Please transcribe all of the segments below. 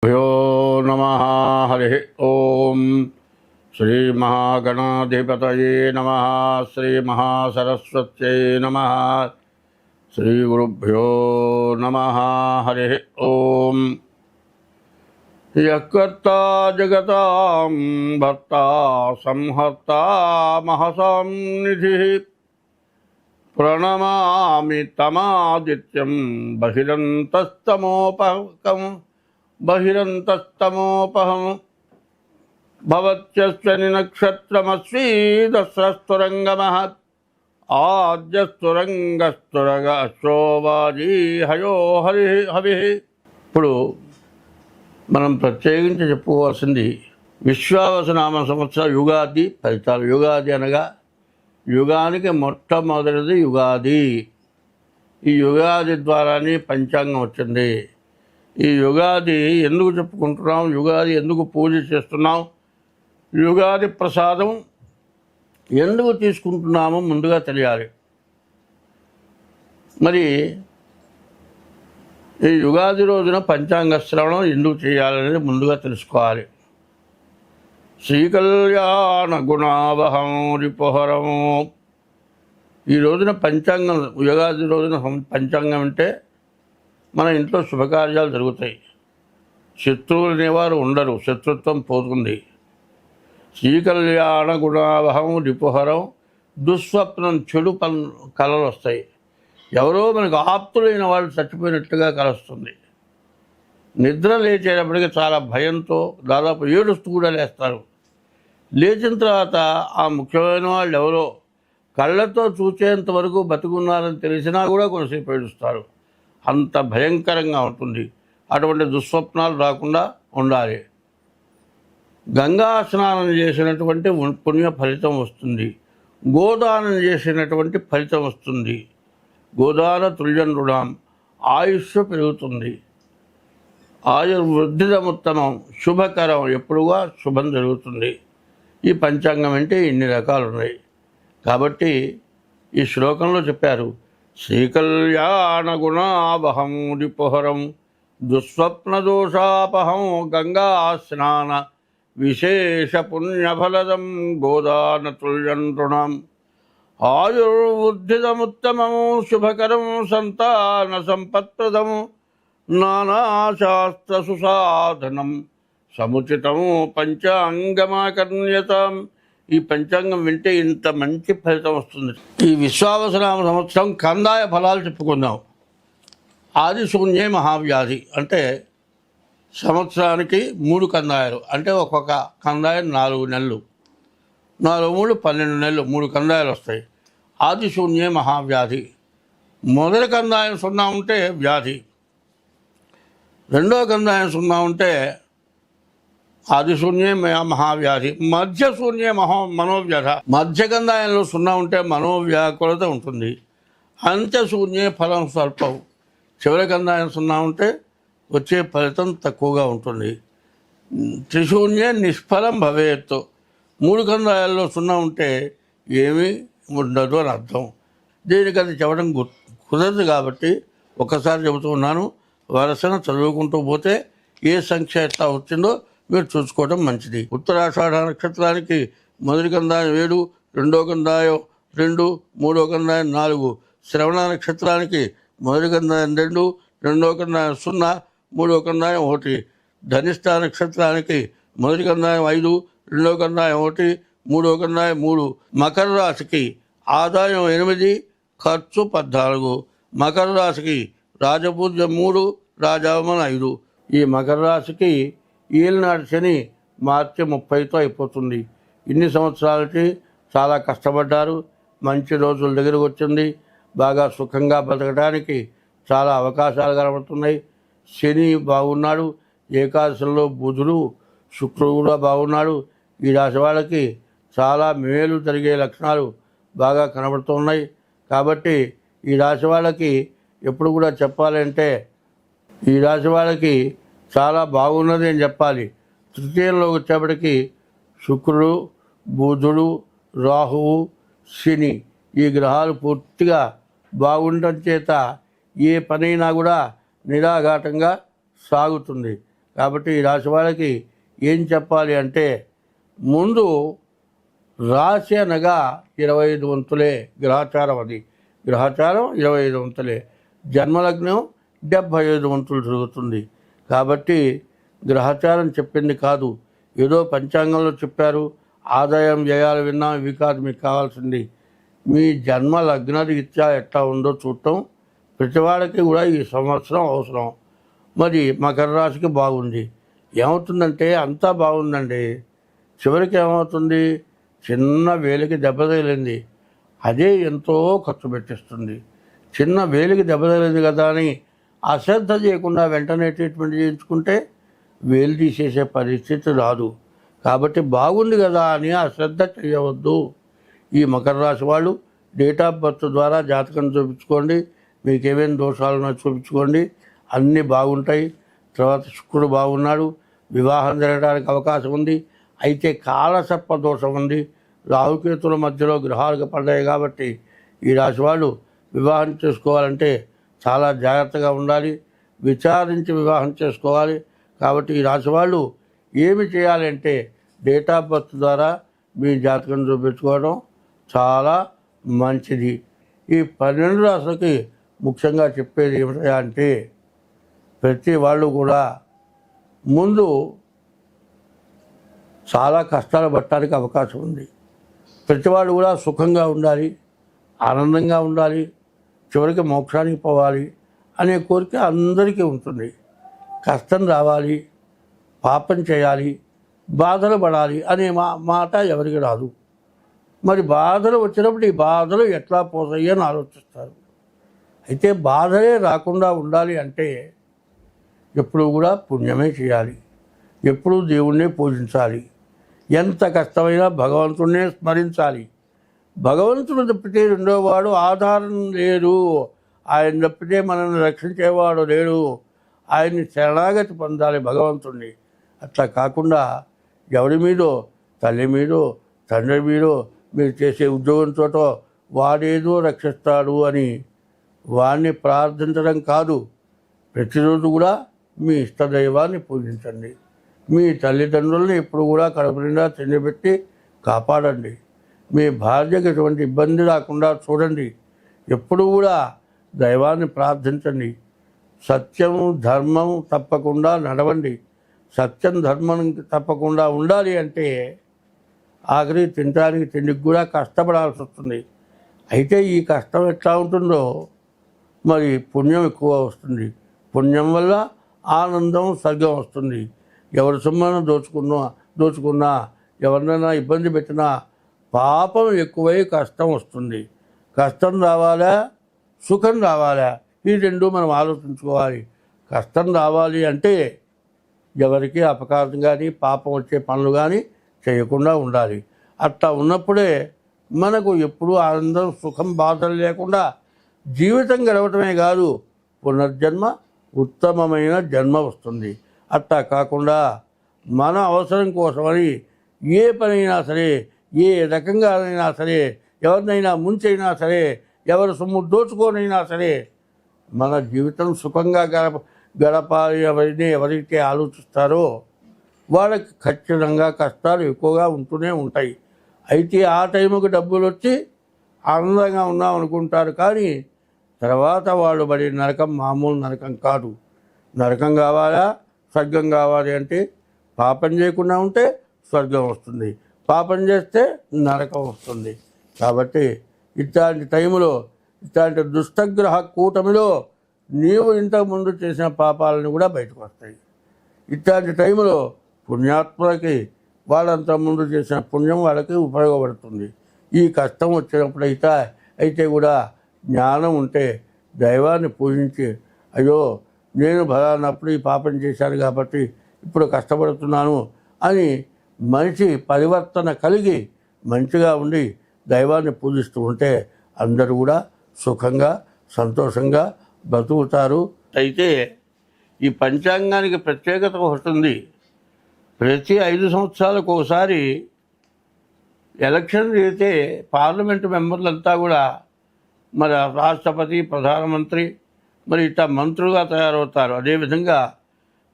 यो नमः हरिः ओम श्री महागणाधिपतये नमः श्री महासरस्वत्यै नमः श्री गुरुभ्यो नमः हरिः ओम यत्कर्ता जगतां भर्ता संहर्ता महसां निधिः प्रणमामि तमादित्यं बहिरन्तस्तमोपहं भवत्यस्मिन् नक्षत्रमस्वीदस्रस्तुरङ्गमः आद्यस्तुरङ्गस्तुरगश्रोवाजी हयो हविः। ఇప్పుడు మనం ప్రత్యేకించి చెప్పుకోవాల్సింది విశ్వావసనామ సంవత్సర యుగాది ఫలితాలు. యుగాది అనగా యుగానికి మొట్టమొదటిది యుగాది. ఈ యుగాది ద్వారానే పంచాంగం వచ్చింది. ఈ యుగాది ఎందుకు చెప్పుకుంటున్నాం, యుగాది ఎందుకు పూజ చేస్తున్నాం, యుగాది ప్రసాదం ఎందుకు తీసుకుంటున్నామో ముందుగా తెలియాలి. మరి ఈ యుగాది రోజున పంచాంగ శ్రవణం ఎందుకు చేయాలనేది ముందుగా తెలుసుకోవాలి. శ్రీకళ్యాణ గుణావహం రిపుహరం. ఈ రోజున పంచాంగం, యుగాది రోజున పంచాంగం అంటే మన ఇంట్లో శుభకార్యాలు జరుగుతాయి. శత్రువులు అనేవారు ఉండరు, శత్రుత్వం పోతుంది. శ్రీకళ్యాణ గుణావహం రిపుహరం. దుస్వప్నం, చెడు కళలు వస్తాయి. ఎవరో మనకు ఆప్తులైన వాళ్ళు చచ్చిపోయినట్టుగా కలుస్తుంది. నిద్ర లేచేటప్పటికి చాలా భయంతో దాదాపు ఏడుస్తూ కూడా లేస్తారు. లేచిన తర్వాత ఆ ముఖ్యమైన వాళ్ళు ఎవరో కళ్ళతో చూచేంత వరకు బతుకున్నారని తెలిసినా కూడా కొంతసేపు ఏడుస్తారు. అంత భయంకరంగా ఉంటుంది. అటువంటి దుస్వప్నాలు రాకుండా ఉండాలి. గంగా స్నానం చేసినటువంటి పుణ్య ఫలితం వస్తుంది. గోదానం చేసినటువంటి ఫలితం వస్తుంది. గోదాన తుల్యం రుణాం. ఆయుష్ పెరుగుతుంది. ఆయుర్వృద్ధిదముత్తమం, శుభకరం, ఎప్పుడుగా శుభం జరుగుతుంది. ఈ పంచాంగం అంటే ఇన్ని రకాలు ఉన్నాయి. కాబట్టి ఈ శ్లోకంలో చెప్పారు, శ్రీకళ్యాణ గుణావహం రిపుహరం దుస్వప్నదోషాపహం గంగా స్నాన విశేష పుణ్యఫలదం గోదాన తుల్యం రుణాం. ఆయుర్వృద్ధిదముత్తమం శుభకరం సంతాన సంపత్ప్రదం నానాశాస్త్ర సుసాధనం సముచితం పంచాంగమాకర్ణ్యతాం. ఈ పంచాంగం వింటే ఇంత మంచి ఫలితం వస్తుంది. ఈ విశ్వావసనామ సంవత్సరం కందాయ ఫలాలు చెప్పుకుందాం. ఆది శూన్యే మహావ్యాధి అంటే సంవత్సరానికి 3 కందాయాలు, అంటే ఒక్కొక్క కందాయం 4 నెలలు, 4 3 12 నెలలు, 3 కందాయాలు వస్తాయి. ఆది శూన్యే మహావ్యాధి. మొదటి కందాయం 0 ఉంటే వ్యాధి, రెండో కందాయం 0 ఉంటే ఆది శూన్యే మహావ్యాధి. మధ్య శూన్యే మనోవ్యధ. మధ్య కందాయంలో 0 ఉంటే మనోవ్యాకులత ఉంటుంది. అంత్య శూన్యే ఫలం స్వల్పం. చివరి కందాయం 0 ఉంటే వచ్చే ఫలితం తక్కువగా ఉంటుంది. త్రిశూన్యే నిష్ఫలం భవేత్తు. 3 కందాయాల్లో 0 ఉంటే ఏమీ ఉండదు అని అర్థం. దీనికి అది చెప్పడం కుదరదు కాబట్టి ఒక్కసారి చెబుతూ ఉన్నాను. వరుసన చదువుకుంటూ పోతే ఏ సంఖ్య ఎట్లా వచ్చిందో మీరు చూసుకోవడం మంచిది. ఉత్తరాషాఢ నక్షత్రానికి మొదటి కందాయం 7, రెండో కందాయం 2, మూడో కందాయం 4. శ్రవణ నక్షత్రానికి మొదటి కందాయం 2, రెండో కందాయం 0, మూడో కందాయం 1. ధనిష్ట నక్షత్రానికి మొదటి కందాయం 5, రెండో కందాయం 1, మూడో కందాయం 3. మకర రాశికి ఆదాయం 8, ఖర్చు 14. మకర రాశికి రాజపూజ్యం 3, రాజావమన 5. ఈ మకర రాశికి ఈలనాటి శని మార్చి 30తో అయిపోతుంది. ఇన్ని సంవత్సరాలకి చాలా కష్టపడ్డారు. మంచి రోజుల దగ్గరకు వచ్చింది. బాగా సుఖంగా బతకడానికి చాలా అవకాశాలు కనబడుతున్నాయి. శని బాగున్నాడు. ఏకాదశిలో బుధుడు, శుక్రుడు కూడా బాగున్నాడు. ఈ రాశి వాళ్ళకి చాలా మేలు జరిగే లక్షణాలు బాగా కనబడుతున్నాయి. కాబట్టి ఈ రాశి వాళ్ళకి ఎప్పుడు కూడా చెప్పాలంటే ఈ రాశి వాళ్ళకి చాలా బాగున్నది అని చెప్పాలి. తృతీయంలో వచ్చేప్పటికి శుక్రుడు, బుధుడు, రాహువు, శని ఈ గ్రహాలు పూర్తిగా బాగుండటం చేత ఏ పనైనా కూడా నిరాఘాటంగా సాగుతుంది. కాబట్టి ఈ రాశి వాళ్ళకి ఏం చెప్పాలి అంటే, ముందు రాశి అనగా 25 వంతులే గ్రహచారం, అది గ్రహచారం 25 వంతులే, జన్మలగ్నం 75 వంతులు తిరుగుతుంది. కాబట్టి గ్రహచారం చెప్పింది కాదు, ఏదో పంచాంగంలో చెప్పారు, ఆదాయం వ్యయాలు విన్నా, ఇవి కాదు మీకు కావాల్సింది. మీ జన్మ లగ్న రీత్యా ఎట్లా ఉందో చూడటం ప్రతివాడికి కూడా ఈ సంవత్సరం అవసరం. మరి మకర రాశికి బాగుంది, ఏమవుతుందంటే అంతా బాగుందండి, చివరికి ఏమవుతుంది, చిన్న వేలికి దెబ్బ తగిలింది, అదే ఎంతో ఖర్చు పెట్టిస్తుంది. చిన్న వేలికి దెబ్బ తగిలింది కదా అని అశ్రద్ధ చేయకుండా వెంటనే ట్రీట్మెంట్ చేయించుకుంటే వేలు తీసేసే పరిస్థితి రాదు. కాబట్టి బాగుంది కదా అని అశ్రద్ధ చేయవద్దు. ఈ మకర రాశి వాళ్ళు డేట్ ఆఫ్ బర్త్ ద్వారా జాతకం చూపించుకోండి, మీకు ఏమేమి దోషాలున్నా చూపించుకోండి, అన్నీ బాగుంటాయి. తర్వాత శుక్రుడు బాగున్నాడు, వివాహం జరగడానికి అవకాశం ఉంది. అయితే కాలసర్ప దోషం ఉంది, రాహుకేతుల మధ్యలో గ్రహాలకు పడ్డాయి. కాబట్టి ఈ రాశి వాళ్ళు వివాహం చేసుకోవాలంటే చాలా జాగ్రత్తగా ఉండాలి, విచారించి వివాహం చేసుకోవాలి. కాబట్టి ఈ రాశి వాళ్ళు ఏమి చేయాలంటే డేట్ ఆఫ్ బర్త్ ద్వారా మీ జాతకం చూపించుకోవడం చాలా మంచిది. ఈ 12 రాశులకి ముఖ్యంగా చెప్పేది ఏమిటంటే, ప్రతి వాళ్ళు కూడా ముందు చాలా కష్టాలు పడటానికి అవకాశం ఉంది. ప్రతి వాళ్ళు కూడా సుఖంగా ఉండాలి, ఆనందంగా ఉండాలి, చివరికి మోక్షానికి పోవాలి అనే కోరిక అందరికీ ఉంటుంది. కష్టం రావాలి, పాపం చేయాలి, బాధలు పడాలి అనే మాట ఎవరికి రాదు. మరి బాధలు వచ్చినప్పుడు ఈ బాధలు ఎట్లా పోతాయి అని ఆలోచిస్తారు. అయితే బాధలే రాకుండా ఉండాలి అంటే ఎప్పుడూ కూడా పుణ్యమే చేయాలి, ఎప్పుడూ దేవుణ్ణే పూజించాలి, ఎంత కష్టమైనా భగవంతుడినే స్మరించాలి. భగవంతుడు తప్పితే రెండోవాడు ఆధారం లేడు, ఆయన తప్పితే మనల్ని రక్షించేవాడు లేడు, ఆయన్ని శరణాగతి పొందాలి భగవంతుడిని. అట్లా కాకుండా ఎవరి మీదో, తల్లి మీదో, తండ్రి మీదో, మీరు చేసే ఉద్యోగంతో వాడేదో రక్షిస్తాడు అని వాడిని ప్రార్థించడం కాదు. ప్రతిరోజు కూడా మీ ఇష్టదైవాన్ని పూజించండి, మీ తల్లిదండ్రుల్ని ఎప్పుడు కూడా కడుపు నిండా తిండిపెట్టి కాపాడండి, మీ భార్యకు ఎటువంటి ఇబ్బంది రాకుండా చూడండి, ఎప్పుడు కూడా దైవాన్ని ప్రార్థించండి, సత్యము ధర్మం తప్పకుండా నడవండి. సత్యం ధర్మం తప్పకుండా ఉండాలి అంటే ఆఖరి తినడానికి తిండికి కూడా కష్టపడాల్సి వస్తుంది. అయితే ఈ కష్టం ఎట్లా ఉంటుందో మరి పుణ్యం ఎక్కువ వస్తుంది, పుణ్యం వల్ల ఆనందం స్వర్గం వస్తుంది. ఎవరి సొమ్మను దోచుకున్నా ఎవరినైనా ఇబ్బంది పెట్టినా పాపం ఎక్కువై కష్టం వస్తుంది. కష్టం రావాలా, సుఖం రావాలా, ఈ రెండు మనం ఆలోచించుకోవాలి. కష్టం రావాలి అంటే ఎవరికి అపకారం కానీ పాపం వచ్చే పనులు కానీ చేయకుండా ఉండాలి. అట్లా ఉన్నప్పుడే మనకు ఎప్పుడూ ఆనందం, సుఖం, బాధలు లేకుండా జీవితం గడవటమే కాదు, పునర్జన్మ ఉత్తమమైన జన్మ వస్తుంది. అట్లా కాకుండా మన అవసరం కోసమని ఏ పనైనా సరే, ఏ రకంగా అయినా సరే, ఎవరినైనా ముంచైనా సరే, ఎవరి సొమ్ము దోచుకోనైనా సరే మన జీవితం సుఖంగా గడపాలి ఎవరైతే ఆలోచిస్తారో వాళ్ళకి ఖచ్చితంగా కష్టాలు ఎక్కువగా ఉంటూనే ఉంటాయి. అయితే ఆ టైంకి డబ్బులు వచ్చి ఆనందంగా ఉన్నాం అనుకుంటారు, కానీ తర్వాత వాళ్ళు పడే నరకం మామూలు నరకం కాదు. నరకం కావాలా, స్వర్గం కావాలి అంటే పాపం చేయకుండా ఉంటే స్వర్గం వస్తుంది, పాపం చేస్తే నరకం వస్తుంది. కాబట్టి ఇట్లాంటి టైంలో, ఇట్లాంటి దుష్టగ్రహ కూటమిలో నీవు ఇంతకుముందు చేసిన పాపాలను కూడా బయటకు వస్తాయి. ఇట్లాంటి టైంలో పుణ్యాత్మలకి వాళ్ళంత ముందు చేసిన పుణ్యం వాళ్ళకి ఉపయోగపడుతుంది. ఈ కష్టం వచ్చినప్పుడు అయితే కూడా జ్ఞానం ఉంటే దైవాన్ని పూజించి, అయ్యో నేను బలానప్పుడు ఈ పాపం చేశాను కాబట్టి ఇప్పుడు కష్టపడుతున్నాను అని మనిషి పరివర్తన కలిగి మంచిగా ఉండి దైవాన్ని పూజిస్తూ ఉంటే అందరూ కూడా సుఖంగా సంతోషంగా బతుకుతారు. అయితే ఈ పంచాంగానికి ప్రత్యేకత ఒకటి ఉంది. ప్రతి 5 సంవత్సరాలకు ఒకసారి ఎలక్షన్ జరిగితే పార్లమెంటు మెంబర్లంతా కూడా మరి రాష్ట్రపతి, ప్రధానమంత్రి, మరి ఇట్లా మంత్రులుగా తయారవుతారు. అదేవిధంగా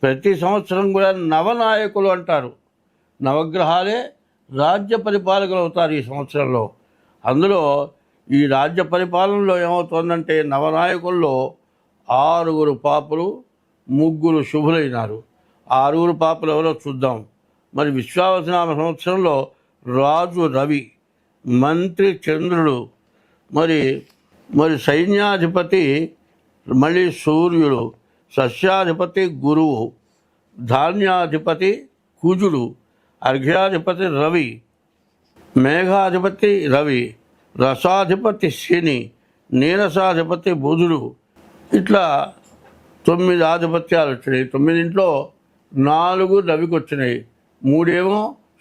ప్రతి సంవత్సరం కూడా నవనాయకులు అంటారు. నవగ్రహాలే రాజ్య పరిపాలకులు అవుతారు ఈ సంవత్సరంలో. అందులో ఈ రాజ్య పరిపాలనలో ఏమవుతుందంటే నవనాయకుల్లో 6 పాపులు 3 శుభులైనారు. 6 పాపులు ఎవరో చూద్దాం. మరి విశ్వావసనామ సంవత్సరంలో రాజు రవి, మంత్రి చంద్రుడు, మరి సైన్యాధిపతి మళ్ళీ సూర్యుడు, సస్యాధిపతి గురువు, ధాన్యాధిపతి కుజుడు, అర్ఘ్యాధిపతి రవి, మేఘాధిపతి రవి, రసాధిపతి శని, నీరసాధిపతి బుధుడు. ఇట్లా 9 ఆధిపత్యాలు వచ్చినాయి. 9 4 రవికి వచ్చినాయి, 3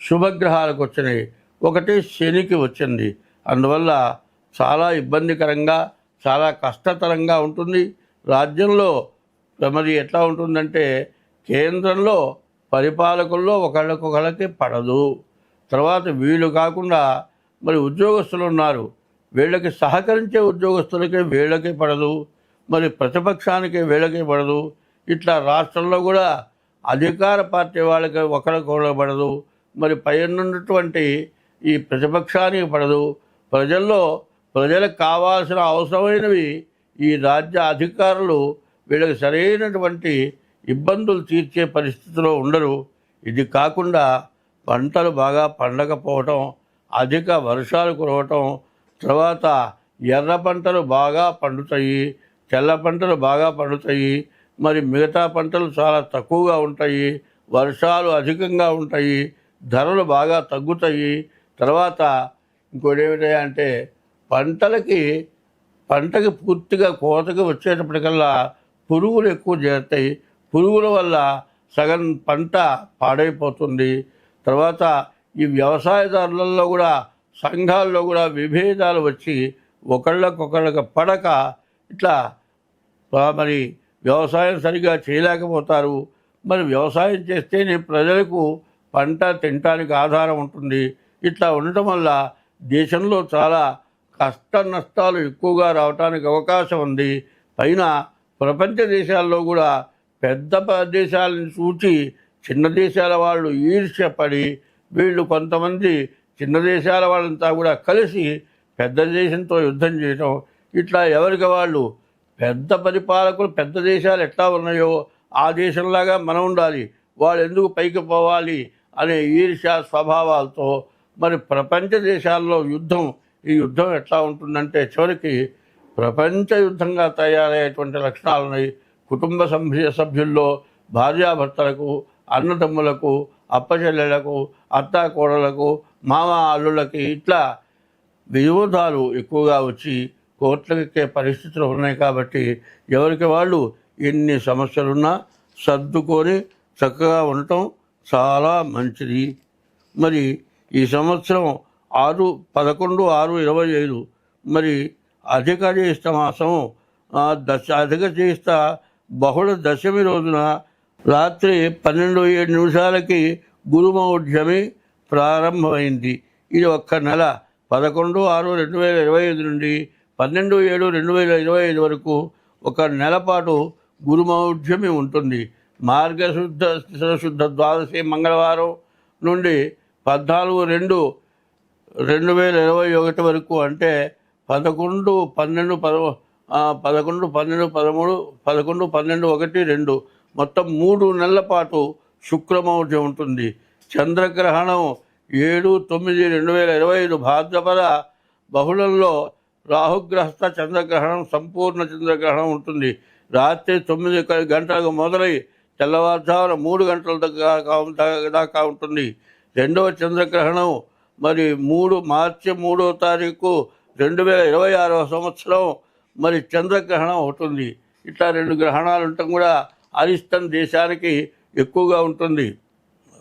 శుభగ్రహాలకు వచ్చినాయి, 1 శనికి వచ్చింది. అందువల్ల చాలా ఇబ్బందికరంగా చాలా కష్టతరంగా ఉంటుంది. రాజ్యంలో మరి ఎట్లా ఉంటుందంటే కేంద్రంలో పరిపాలకుల్లో ఒకళ్ళకొకళ్ళకి పడదు. తర్వాత వీళ్ళు కాకుండా మరి ఉద్యోగస్తులు ఉన్నారు, వీళ్ళకి సహకరించే ఉద్యోగస్తులకే వీళ్ళకి పడదు, మరి ప్రతిపక్షానికి వీళ్ళకి పడదు. ఇట్లా రాష్ట్రంలో కూడా అధికార పార్టీ వాళ్ళకి ఒకరికొకరు పడదు, మరి పైనున్నటువంటి ఈ ప్రతిపక్షానికి పడదు. ప్రజలకు కావాల్సిన అవసరమైనవి ఈ రాజ్య అధికారులు వీళ్ళకి సరైనటువంటి ఇబ్బందులు తీర్చే పరిస్థితిలో ఉండరు. ఇది కాకుండా పంటలు బాగా పండకపోవటం, అధిక వర్షాలు కురవటం, తర్వాత ఎర్ర పంటలు బాగా పండుతాయి, తెల్ల పంటలు బాగా పండుతాయి, మరి మిగతా పంటలు చాలా తక్కువగా ఉంటాయి, వర్షాలు అధికంగా ఉంటాయి, ధరలు బాగా తగ్గుతాయి. తర్వాత ఇంకోటి ఏమిటంటే పంటకి పూర్తిగా కోతకి వచ్చేటప్పటికల్లా పురుగులు ఎక్కువ చేరుతాయి. పురుగుల వల్ల సగం పంట పాడైపోతుంది. తర్వాత ఈ వ్యవసాయదారులలో కూడా సంఘాల్లో కూడా విభేదాలు వచ్చి ఒకళ్ళకొకళ్ళకి పడక ఇట్లా మరి వ్యవసాయం సరిగా చేయలేకపోతారు. మరి వ్యవసాయం చేస్తేనే ప్రజలకు పంట తినటానికి ఆధారం ఉంటుంది. ఇట్లా ఉండటం వల్ల దేశంలో చాలా కష్ట నష్టాలు ఎక్కువగా రావడానికి అవకాశం ఉంది. పైన ప్రపంచ దేశాల్లో కూడా పెద్ద దేశాలను చూచి చిన్న దేశాల వాళ్ళు ఈర్ష్యపడి వీళ్ళు కొంతమంది చిన్న దేశాల వాళ్ళంతా కూడా కలిసి పెద్ద దేశంతో యుద్ధం చేయటం, ఇట్లా ఎవరికి వాళ్ళు పెద్ద పరిపాలకులు పెద్ద దేశాలు ఎట్లా ఉన్నాయో ఆ దేశంలాగా మనం ఉండాలి, వాళ్ళు ఎందుకు పైకి పోవాలి అనే ఈర్ష్య స్వభావాలతో మరి ప్రపంచ దేశాల్లో ఈ యుద్ధం ఎట్లా ఉంటుందంటే చివరికి ప్రపంచ యుద్ధంగా తయారయ్యేటువంటి లక్షణాలు ఉన్నాయి. కుటుంబ సభ్యుల్లో భార్యాభర్తలకు, అన్నదమ్ములకు, అప్పచెల్లెలకు, అత్తాకోడలకు, మామ అల్లుళ్ళకి ఇట్లా విరోధాలు ఎక్కువగా వచ్చి కోర్టులకెక్కే పరిస్థితులు ఉన్నాయి. కాబట్టి ఎవరికి వాళ్ళు ఎన్ని సమస్యలున్నా సర్దుకొని చక్కగా ఉండటం చాలా మంచిది. మరి ఈ సంవత్సరం 6/11/6/25 మరి అధిక జ్యేష్ఠ మాసం అధిక జ్యేష్ఠ బహుళ దశమి రోజున రాత్రి 12:07 గురుమౌఢ్యమి ప్రారంభమైంది. ఇది ఒక్క నెల 11/6/2025 నుండి 12/7/2025 వరకు ఒక నెల పాటు గురుమౌఢ్యమి ఉంటుంది. మార్గశుద్ధ ద్వాదశి మంగళవారం నుండి 14/2/2021 వరకు అంటే 11/12/13 మొత్తం 3 నెలల పాటు శుక్రమౌఢ్యం ఉంటుంది. చంద్రగ్రహణం 7/9/2025 భాద్రపద బహుళంలో రాహుగ్రస్త చంద్రగ్రహణం సంపూర్ణ చంద్రగ్రహణం ఉంటుంది. రాత్రి 9 గంటలకు మొదలై తెల్లవారుజామున 3 గంటల దాకా ఉంటుంది. రెండవ చంద్రగ్రహణం మరి మార్చి 3వ తారీఖు 2026 సంవత్సరం మరి చంద్రగ్రహణం అవుతుంది. ఇట్లా 2 గ్రహణాలు ఉండటం కూడా అరిష్టం దేశానికి ఎక్కువగా ఉంటుంది.